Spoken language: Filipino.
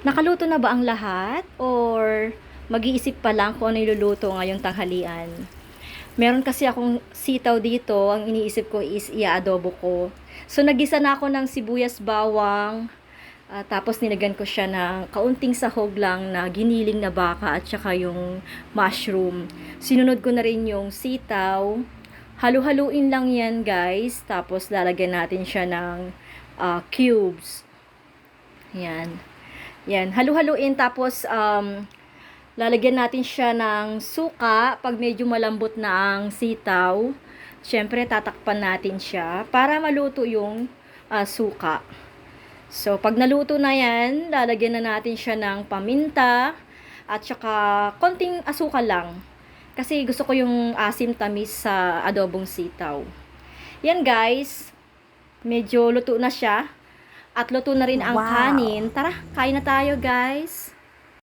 Nakaluto na ba ang lahat? Or mag-iisip pa lang kung ano iluluto ngayong tanghalian? Meron kasi akong sitaw dito, ang iniisip ko is i-adobo ko. So, nagisa na ako ng sibuyas, bawang, tapos nilagyan ko siya ng kaunting sahog lang na giniling na baka at saka yung mushroom. Sinunod ko na rin yung sitaw. Halu-haluin lang yan guys. Tapos lalagyan natin siya ng cubes. Yan. Yan. Halu-haluin tapos lalagyan natin siya ng suka pag medyo malambot na ang sitaw. Siyempre, tatakpan natin siya para maluto yung suka. So, pag naluto na yan, lalagyan na natin siya ng paminta at saka konting asukal lang. Kasi gusto ko yung asim tamis sa adobong sitaw. Yan guys, medyo luto na siya. At luto na rin ang Wow! kanin. Tara, kain na tayo guys.